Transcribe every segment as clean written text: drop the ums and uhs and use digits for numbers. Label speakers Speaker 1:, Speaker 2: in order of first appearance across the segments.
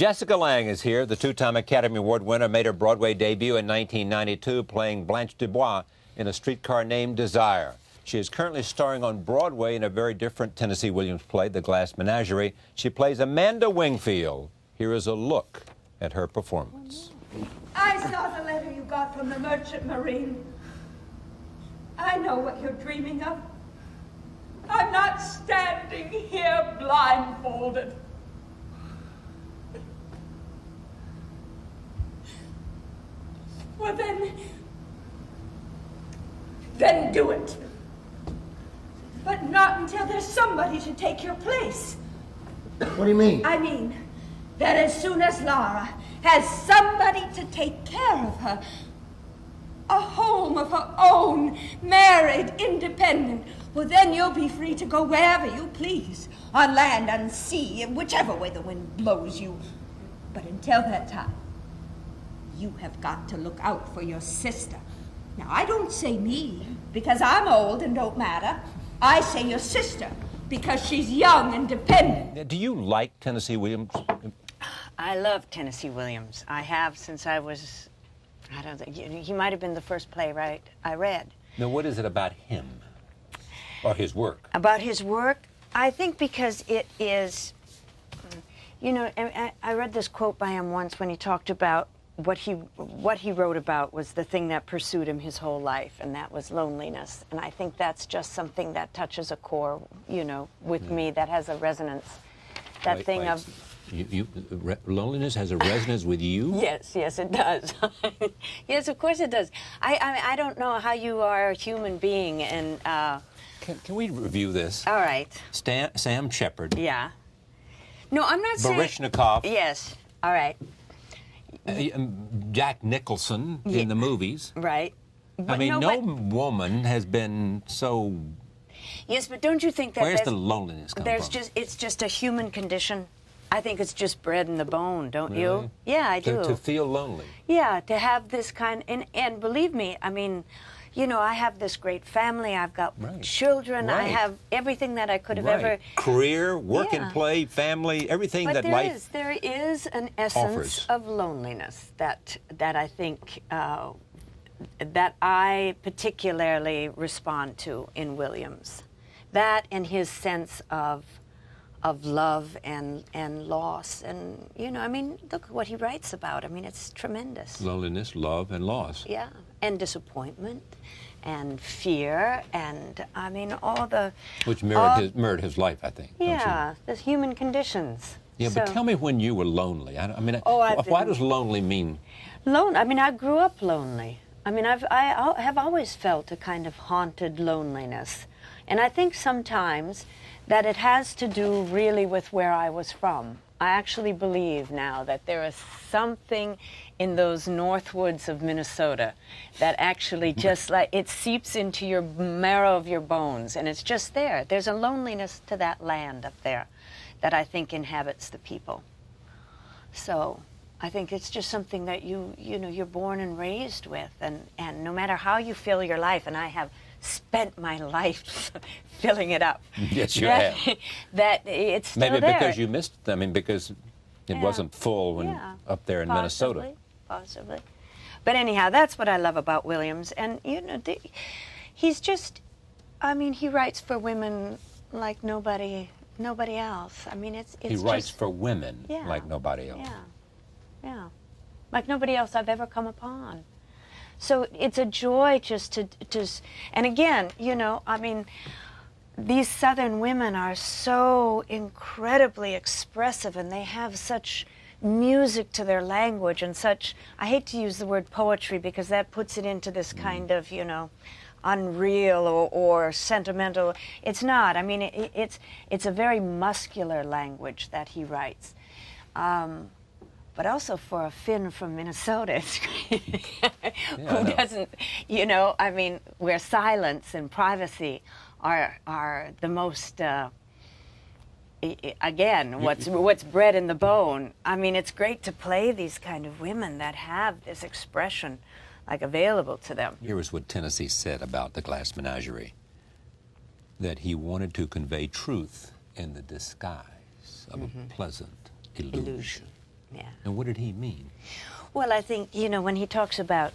Speaker 1: Jessica Lange is here. The two-time Academy Award winner made her Broadway debut in 1992 playing Blanche Dubois in A Streetcar Named Desire. She is currently starring on Broadway in a very different Tennessee Williams play, The Glass Menagerie. She plays Amanda Wingfield. Here is a look at her performance.
Speaker 2: I saw the letter you got from the Merchant Marine. I know what you're dreaming of. I'm not standing here blindfolded. Well, then do it. But not until there's somebody to take your place.
Speaker 3: What do you mean?
Speaker 2: I mean that as soon as Lara has somebody to take care of her, a home of her own, married, independent, well, then you'll be free to go wherever you please, on land and sea, whichever way the wind blows you. But until that time, you have got to look out for your sister. Now, I don't say me, because I'm old and don't matter. I say your sister, because she's young and dependent.
Speaker 1: Do you like Tennessee Williams?
Speaker 4: I love Tennessee Williams. I have since I was, I don't think, he might have been the first playwright I read.
Speaker 1: Now, what is it about him, or his work?
Speaker 4: About his work? I think because it is, you know, I read this quote by him once when he talked about what he wrote about was the thing that pursued him his whole life, and that was loneliness. And I think that's just something that touches a core, you know, with me, that has a resonance. That thing of...
Speaker 1: Loneliness has a resonance with you?
Speaker 4: Yes, yes, it does. Yes, of course it does. I don't know how you are a human being, and...
Speaker 1: Can we review this?
Speaker 4: All right.
Speaker 1: Sam Shepard.
Speaker 4: Yeah. No, I'm not saying...
Speaker 1: Baryshnikov.
Speaker 4: Yes. All right.
Speaker 1: Jack Nicholson in the movies.
Speaker 4: Right.
Speaker 1: But I mean, no woman has been so...
Speaker 4: Yes, but don't you think that...
Speaker 1: Where's the loneliness come from?
Speaker 4: It's just a human condition. I think it's just bred in the bone, don't you? Yeah, I do.
Speaker 1: To feel lonely.
Speaker 4: Yeah, to have this kind... And believe me, I mean, you know, I have this great family. I've got children. I have everything that I could have ever...
Speaker 1: Career, work and play, family, everything that life
Speaker 4: there is an essence of loneliness that I think that I particularly respond to in Williams. That and his sense of love and loss, and you know, I mean, look what he writes about. I mean, it's tremendous.
Speaker 1: Loneliness, love, and loss.
Speaker 4: Yeah, and disappointment, and fear, and I mean, all the...
Speaker 1: Which mirrored his life, I think.
Speaker 4: Yeah, the human conditions.
Speaker 1: Yeah, but tell me when you were lonely. I mean, why does lonely mean?
Speaker 4: I mean, I grew up lonely. I mean, I have always felt a kind of haunted loneliness, and I think sometimes that it has to do really with where I was from. I actually believe now that there is something in those north woods of Minnesota that actually just like, it seeps into your marrow of your bones, and it's just there. There's a loneliness to that land up there that I think inhabits the people. So I think it's just something that you know, you're born and raised with, and no matter how you fill your life, and I have spent my life filling it up.
Speaker 1: Yes, you have.
Speaker 4: That it's still
Speaker 1: Maybe
Speaker 4: there.
Speaker 1: because you missed, I mean, because it wasn't full when up there in Minnesota.
Speaker 4: Possibly. But anyhow, that's what I love about Williams. And, you know, he's just, I mean, he writes for women like nobody else. I mean, it's
Speaker 1: He writes for women like nobody else.
Speaker 4: Yeah. Like nobody else I've ever come upon. So it's a joy just to and again, you know, I mean, these Southern women are so incredibly expressive, and they have such music to their language and such, I hate to use the word poetry because that puts it into this kind of, you know, unreal or sentimental. It's not. I mean, it's a very muscular language that he writes. But also for a Finn from Minnesota, who doesn't, you know, I mean, where silence and privacy are the most, again, what's bred in the bone. I mean, it's great to play these kind of women that have this expression, like, available to them.
Speaker 1: Here is what Tennessee said about The Glass Menagerie, that he wanted to convey truth in the disguise of a pleasant illusion.
Speaker 4: Yeah.
Speaker 1: And what did he mean?
Speaker 4: Well, I think, you know, when he talks about,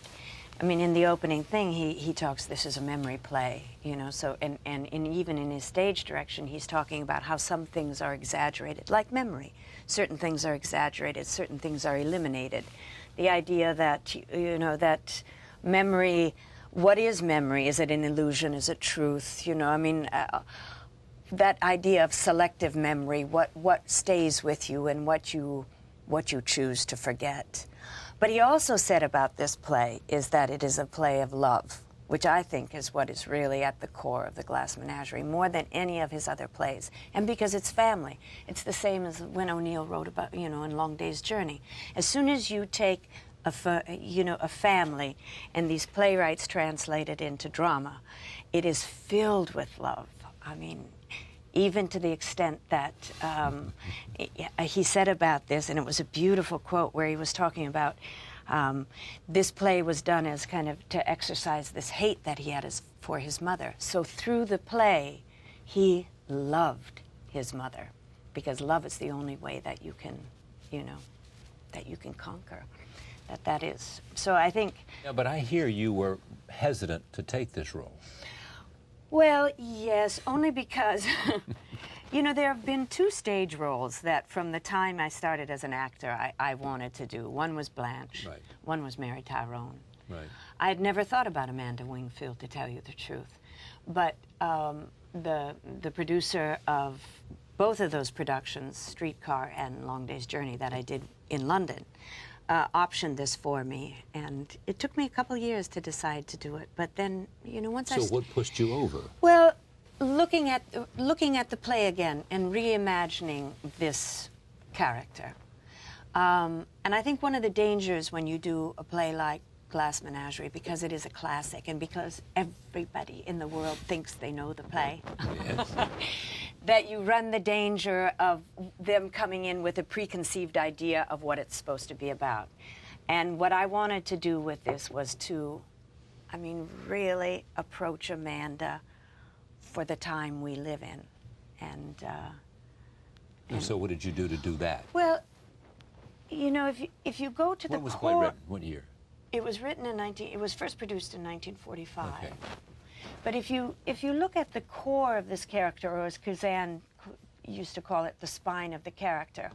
Speaker 4: I mean, in the opening thing, he talks, this is a memory play, you know, so, and even in his stage direction, he's talking about how some things are exaggerated, like memory. Certain things are exaggerated, certain things are eliminated. The idea that, you know, that memory, what is memory? Is it an illusion? Is it truth? You know, I mean, that idea of selective memory, what stays with you and what you choose to forget. But he also said about this play is that it is a play of love, which I think is what is really at the core of the Glass Menagerie, more than any of his other plays. And because it's family. It's the same as when O'Neill wrote about, you know, in Long Day's Journey. As soon as you take a family, and these playwrights translate it into drama, it is filled with love. I mean, even to the extent that he said about this, and it was a beautiful quote where he was talking about this play was done as kind of to exercise this hate that he had for his mother. So through the play, he loved his mother, because love is the only way that you can, you know, that you can conquer. That is. So I think...
Speaker 1: Yeah, but I hear you were hesitant to take this role.
Speaker 4: Well, yes, only because, you know, there have been two stage roles that from the time I started as an actor I wanted to do. One was Blanche.
Speaker 1: Right.
Speaker 4: One was Mary Tyrone.
Speaker 1: Right.
Speaker 4: I had never thought about Amanda Wingfield, to tell you the truth. But the producer of both of those productions, Streetcar and Long Day's Journey, that I did in London, optioned this for me, and it took me a couple years to decide to do it. But then, you know, once
Speaker 1: So what pushed you over?
Speaker 4: Well, looking at the play again and reimagining this character, and I think one of the dangers when you do a play like Glass Menagerie, because it is a classic and because everybody in the world thinks they know the play,
Speaker 1: Yes.
Speaker 4: that you run the danger of them coming in with a preconceived idea of what it's supposed to be about. And what I wanted to do with this was to, I mean, really approach Amanda for the time we live in. And
Speaker 1: so what did you do to do that?
Speaker 4: well, you know, if you go to the
Speaker 1: When was the
Speaker 4: core...
Speaker 1: play written? What year?
Speaker 4: It was written in it was first produced in 1945.
Speaker 1: Okay.
Speaker 4: But if you look at the core of this character, or as Kazan used to call it, the spine of the character,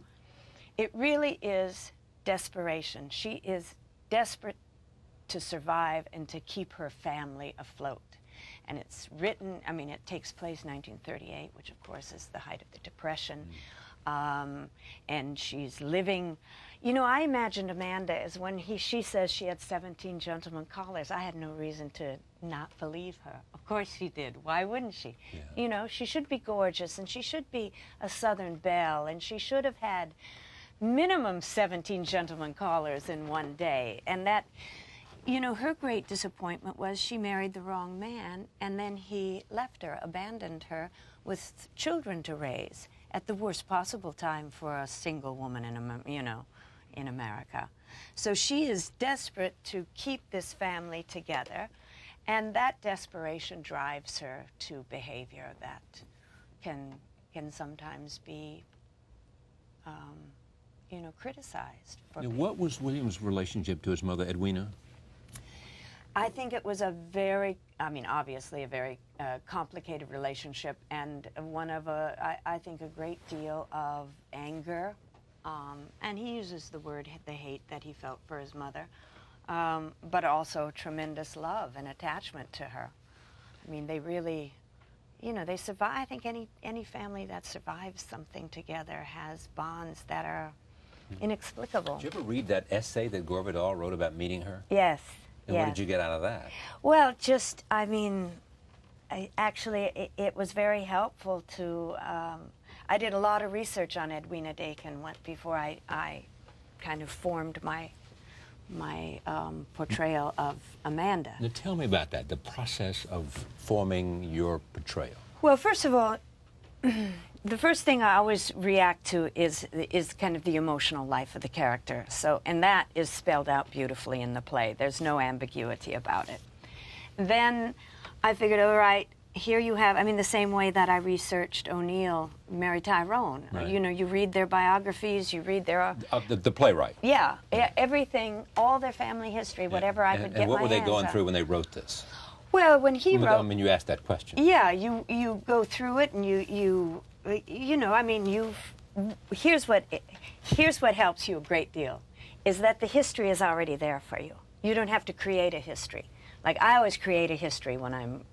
Speaker 4: it really is desperation. She is desperate to survive and to keep her family afloat. And it's written, I mean, it takes place 1938, which of course is the height of the Depression. And she's living, you know, I imagined Amanda as when she says she had 17 gentlemen callers. I had no reason to not believe her. Of course she did. Why wouldn't she?
Speaker 1: Yeah.
Speaker 4: You know, she should be gorgeous, and she should be a Southern belle, and she should have had minimum 17 gentlemen callers in one day. And that, you know, her great disappointment was she married the wrong man, and then he left her, abandoned her with children to raise at the worst possible time for a single woman in America. So she is desperate to keep this family together, and that desperation drives her to behavior that can sometimes be, you know, criticized.
Speaker 1: Now, what was William's relationship to his mother, Edwina?
Speaker 4: I think it was a very, I mean, obviously a very complicated relationship, and one of I think a great deal of anger, and he uses the word, the hate that he felt for his mother, but also tremendous love and attachment to her. I mean, they really, you know, they survive. I think any family that survives something together has bonds that are inexplicable.
Speaker 1: Did you ever read that essay that Gore Vidal wrote about meeting her?
Speaker 4: Yes.
Speaker 1: And what did you get out of that?
Speaker 4: Well, just, I mean, actually, it was very helpful to, I did a lot of research on Edwina Dakin before I kind of formed my portrayal of Amanda.
Speaker 1: Now tell me about that, the process of forming your portrayal.
Speaker 4: Well, first of all, the first thing I always react to is kind of the emotional life of the character. So, and that is spelled out beautifully in the play. There's no ambiguity about it. Then I figured, all right, here you have, I mean, the same way that I researched O'Neill, Mary Tyrone.
Speaker 1: Right.
Speaker 4: You know, you read their biographies, you read their...
Speaker 1: The playwright.
Speaker 4: Yeah, everything, all their family history, whatever I could get my hands on.
Speaker 1: And what were they going through when they wrote this?
Speaker 4: Well, when he wrote...
Speaker 1: I mean, you asked that question.
Speaker 4: Yeah, you go through it and you know, I mean, here's what helps you a great deal, is that the history is already there for you. You don't have to create a history. Like, I always create a history when I'm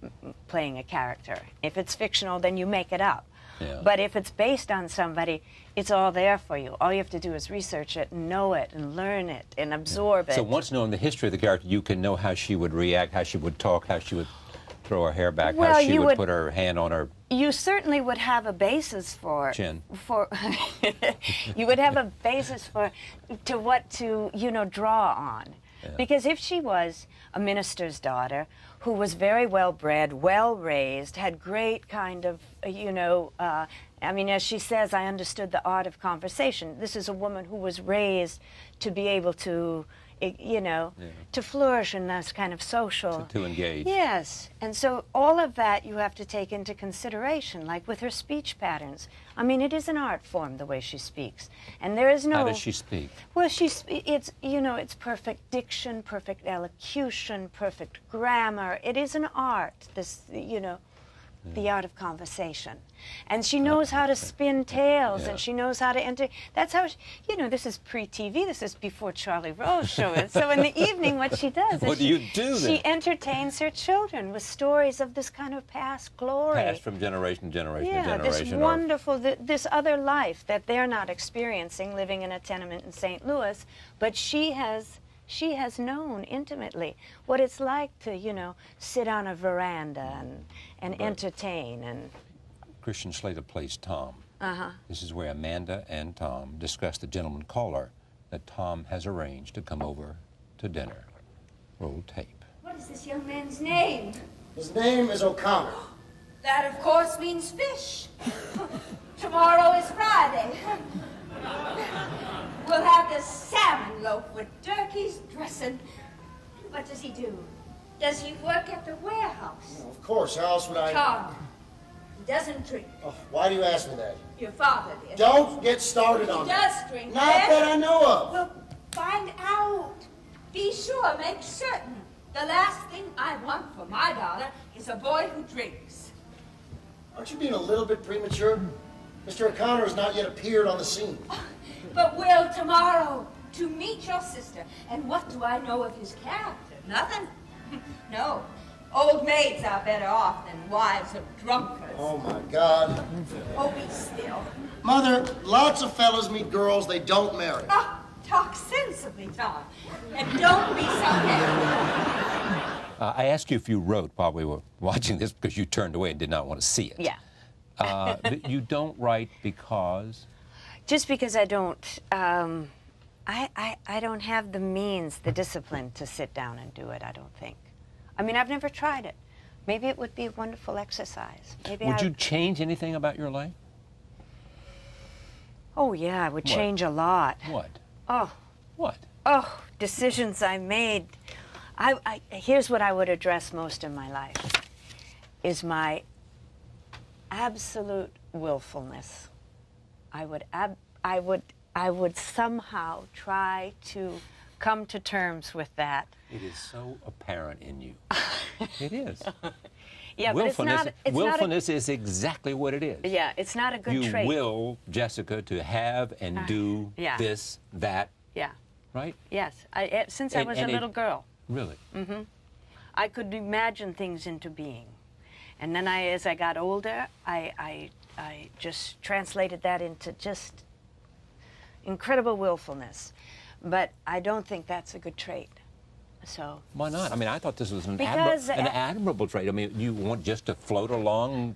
Speaker 4: playing a character. If it's fictional, then you make it up.
Speaker 1: Yeah.
Speaker 4: But if it's based on somebody, it's all there for you. All you have to do is research it and know it and learn it and absorb it.
Speaker 1: So once knowing the history of the character, you can know how she would react, how she would talk, how she would throw her hair back,
Speaker 4: well,
Speaker 1: how she would put her hand on her...
Speaker 4: You certainly would have a basis for...
Speaker 1: Chin.
Speaker 4: You would have a basis to what to, you know, draw on. Yeah. Because if she was a minister's daughter who was very well bred, well raised, had great kind of, you know, I mean, as she says, I understood the art of conversation. This is a woman who was raised to be able to, you know, to flourish in this kind of social...
Speaker 1: To engage.
Speaker 4: Yes. And so all of that you have to take into consideration, like with her speech patterns. I mean, it is an art form, the way she speaks. And there is no...
Speaker 1: How does she speak?
Speaker 4: Well, it's, you know, it's perfect diction, perfect elocution, perfect grammar. It is an art, this, you know, the art of conversation. And she knows how to spin tales, and she knows how to enter. That's how, you know, this is pre-TV. This is before Charlie Rose show. And so in the evening, what she does is
Speaker 1: what do you do then?
Speaker 4: She entertains her children with stories of this kind of past glory.
Speaker 1: Passed from generation to generation to generation.
Speaker 4: This wonderful, this other life that they're not experiencing living in a tenement in St. Louis, but she has known intimately what it's like to, you know, sit on a veranda and entertain. And
Speaker 1: Christian Slater plays Tom. This is where Amanda and Tom discuss the gentleman caller that Tom has arranged to come over to dinner. Roll tape.
Speaker 2: What is this young man's name?
Speaker 3: His name is O'Connor.
Speaker 2: That, of course, means fish. Tomorrow is Friday. We'll have the salmon loaf with turkey's dressing. What does he do? Does he work at the warehouse?
Speaker 3: Well, of course, how else would I...
Speaker 2: Tom, he doesn't drink.
Speaker 3: Oh, why do you ask me that?
Speaker 2: Your father did.
Speaker 3: Don't get started on
Speaker 2: He does drink.
Speaker 3: Not that I know of.
Speaker 2: Well, find out. Be sure, make certain. The last thing I want for my daughter is a boy who drinks.
Speaker 3: Aren't you being a little bit premature? Mr. O'Connor has not yet appeared on the scene.
Speaker 2: But will tomorrow to meet your sister. And what do I know of his character? Nothing. No. Old maids are better off than wives of drunkards.
Speaker 3: Oh, my God.
Speaker 2: Oh, be still.
Speaker 3: Mother, lots of fellas meet girls they don't marry.
Speaker 2: Oh, talk sensibly, Tom. And don't be so careful.
Speaker 1: I asked you if you wrote while we were watching this because you turned away and did not want to see it.
Speaker 4: yeah.
Speaker 1: You don't write because?
Speaker 4: Just because I don't, I don't have the means, the discipline to sit down and do it, I don't think. I mean, I've never tried it. Maybe it would be a wonderful exercise. Maybe
Speaker 1: Would you change anything about your life?
Speaker 4: Oh, yeah, I would change a lot.
Speaker 1: What?
Speaker 4: Oh.
Speaker 1: What?
Speaker 4: Oh, decisions I made. Here's what I would address most in my life, is my absolute willfulness. I would somehow try to come to terms with that.
Speaker 1: It is so apparent in you. It is.
Speaker 4: Yeah,
Speaker 1: willfulness,
Speaker 4: but it's
Speaker 1: willfulness is exactly what it is.
Speaker 4: Yeah, it's not a good trait.
Speaker 1: You will, Jessica, to have and do this, that.
Speaker 4: Yeah.
Speaker 1: Right?
Speaker 4: Yes. Since I was a little girl.
Speaker 1: Really?
Speaker 4: Mm-hmm. I could imagine things into being. And then as I got older, I just translated that into just incredible willfulness. But I don't think that's a good trait. So.
Speaker 1: Why not? I mean, I thought this was an admirable trait. I mean, you want just to float along,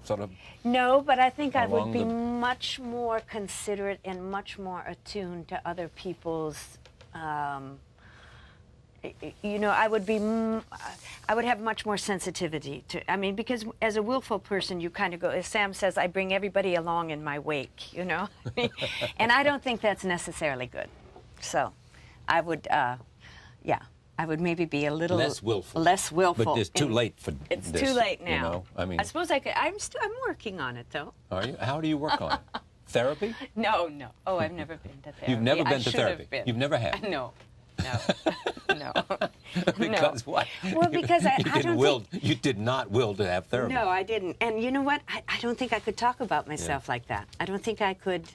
Speaker 1: sort of.
Speaker 4: No, but I think I would be much more considerate and much more attuned to other people's. You know, I would have much more sensitivity to. I mean, because as a willful person, you kind of go. As Sam says, I bring everybody along in my wake. You know, and I don't think that's necessarily good. So, I would, yeah. I would maybe be a little
Speaker 1: less willful.
Speaker 4: Less willful.
Speaker 1: But it's too late for
Speaker 4: it's
Speaker 1: this.
Speaker 4: too late now.
Speaker 1: You know? I mean,
Speaker 4: I suppose I could. I'm working on it though.
Speaker 1: are you? How do you work on it? Therapy?
Speaker 4: No. Oh, I've never been to therapy.
Speaker 1: You've never been to
Speaker 4: should have
Speaker 1: therapy?
Speaker 4: been.
Speaker 1: You've never had?
Speaker 4: No. No.
Speaker 1: Because what?
Speaker 4: Well, because I don't think...
Speaker 1: You did not will to have therapy.
Speaker 4: No, I didn't. And you know what? I don't think I could talk about myself like that. I don't think I could...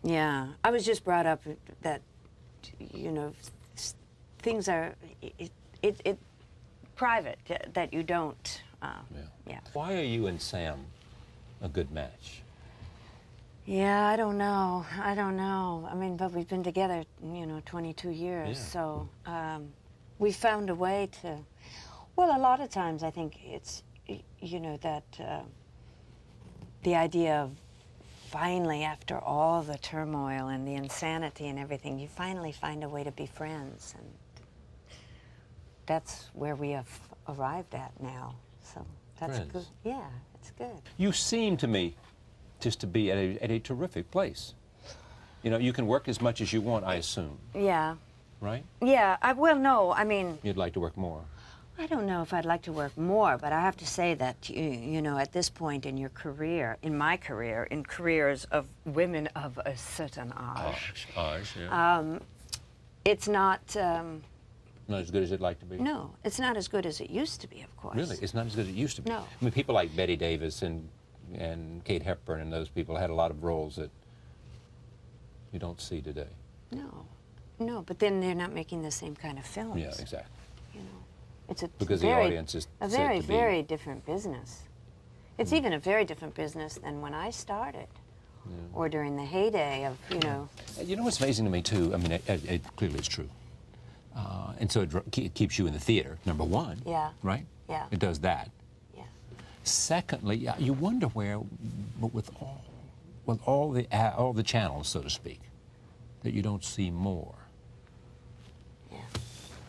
Speaker 4: Yeah. I was just brought up that, things are... It private, that you don't... Yeah.
Speaker 1: Why are you and Sam a good match?
Speaker 4: Yeah, I don't know. I mean, but we've been together, 22 years.
Speaker 1: Yeah.
Speaker 4: So we found a way to, well, a lot of times I think it's, that the idea of finally, after all the turmoil and the insanity and everything, you finally find a way to be friends. And that's where we have arrived at now. So that's
Speaker 1: Friends.
Speaker 4: good. Yeah, it's good.
Speaker 1: You seem to me just to be at a terrific place. You can work as much as you want, I assume.
Speaker 4: Yeah.
Speaker 1: Right?
Speaker 4: Yeah, no, I mean...
Speaker 1: You'd like to work more.
Speaker 4: I don't know if I'd like to work more, but I have to say that, at this point in your career, in my career, in careers of women of a certain age,
Speaker 1: Yeah.
Speaker 4: it's not...
Speaker 1: Not as good as it'd like to be?
Speaker 4: No, it's not as good as it used to be, of course.
Speaker 1: Really? It's not as good as it used to be?
Speaker 4: No.
Speaker 1: I mean, people like Betty Davis and Kate Hepburn and those people had a lot of roles that you don't see today.
Speaker 4: No, but then they're not making the same kind of films.
Speaker 1: Yeah, exactly.
Speaker 4: It's
Speaker 1: because
Speaker 4: very,
Speaker 1: the audience is
Speaker 4: a very, very different business. It's even a very different business than when I started, or during the heyday of,
Speaker 1: You know what's amazing to me too? I mean, it clearly it's true, and so it keeps you in the theater. Number one.
Speaker 4: Yeah.
Speaker 1: Right.
Speaker 4: Yeah.
Speaker 1: It does that. Secondly, you wonder where, with all the channels, so to speak, that you don't see more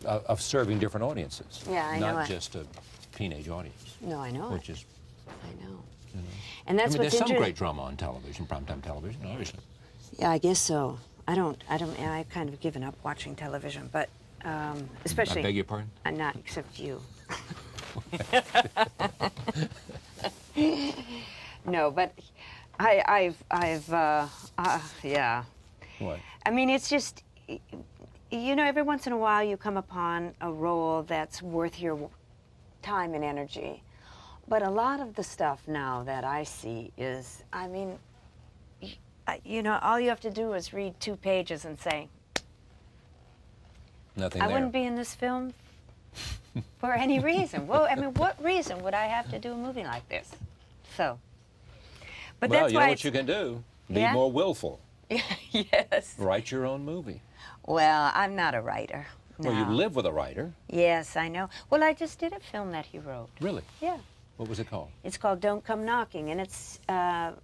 Speaker 1: of serving different audiences.
Speaker 4: Yeah, I know.
Speaker 1: Not just a teenage audience.
Speaker 4: No, I know.
Speaker 1: Which is.
Speaker 4: I know. And that's
Speaker 1: there's
Speaker 4: what's
Speaker 1: some great drama on television, primetime television, obviously.
Speaker 4: Yeah, I guess so. I've kind of given up watching television, but especially.
Speaker 1: I beg your pardon?
Speaker 4: Not except you. No, but yeah.
Speaker 1: What?
Speaker 4: I mean, it's just, every once in a while you come upon a role that's worth your time and energy. But a lot of the stuff now that I see is, I mean, all you have to do is read 2 pages and say,
Speaker 1: Nothing
Speaker 4: I
Speaker 1: there.
Speaker 4: wouldn't be in this film for any reason. Well, I mean, what reason would I have to do a movie like this? So, but
Speaker 1: well,
Speaker 4: that's
Speaker 1: you
Speaker 4: why
Speaker 1: know what you can do? Be
Speaker 4: Yeah?
Speaker 1: more willful.
Speaker 4: Yes.
Speaker 1: Write your own movie.
Speaker 4: Well, I'm not a writer. No.
Speaker 1: Well, you live with a writer.
Speaker 4: Yes, I know. Well, I just did a film that he wrote.
Speaker 1: Really?
Speaker 4: Yeah.
Speaker 1: What was it called?
Speaker 4: It's called Don't Come Knocking, and it's a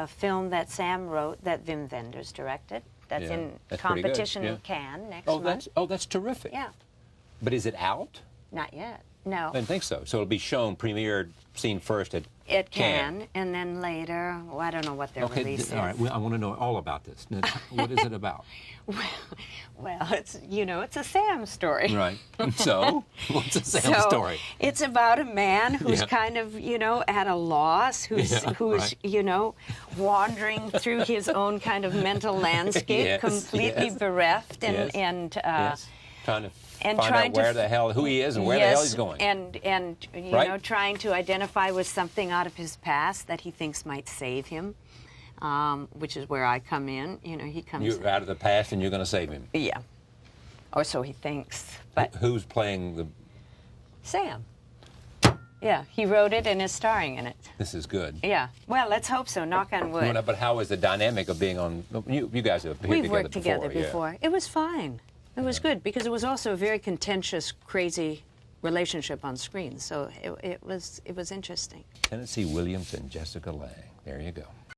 Speaker 4: film that Sam wrote that Wim Wenders directed. That's in
Speaker 1: that's pretty good,
Speaker 4: competition
Speaker 1: yeah.
Speaker 4: in Cannes next month.
Speaker 1: That's terrific.
Speaker 4: Yeah.
Speaker 1: But is it out?
Speaker 4: Not yet. No.
Speaker 1: I didn't think so. So it'll be shown, premiered, seen first at
Speaker 4: Cannes, and then later, well, I don't know what their release is.
Speaker 1: All right. Well, I want to know all about this. Now, what is it about?
Speaker 4: Well, it's it's a Sam story.
Speaker 1: Right. So, what's a Sam story?
Speaker 4: It's about a man who's kind of, at a loss, who's
Speaker 1: right.
Speaker 4: Wandering through his own kind of mental landscape, completely bereft, and
Speaker 1: trying to
Speaker 4: and
Speaker 1: find
Speaker 4: trying
Speaker 1: out where
Speaker 4: to
Speaker 1: the hell, who he is, and where the hell he's going.
Speaker 4: And
Speaker 1: Right?
Speaker 4: Trying to identify with something out of his past that he thinks might save him, which is where I come in. He comes.
Speaker 1: You're out of the past, and you're going to save him.
Speaker 4: Yeah, or so he thinks. But
Speaker 1: who's playing the?
Speaker 4: Sam. Yeah, he wrote it and is starring in it.
Speaker 1: This is good.
Speaker 4: Yeah. Well, let's hope so. Knock on wood.
Speaker 1: No, but how is the dynamic of being on? You guys have appeared
Speaker 4: We've worked together before.
Speaker 1: Yeah.
Speaker 4: It was fine. It was good because it was also a very contentious, crazy relationship on screen. So it was interesting.
Speaker 1: Tennessee Williams and Jessica Lange. There you go.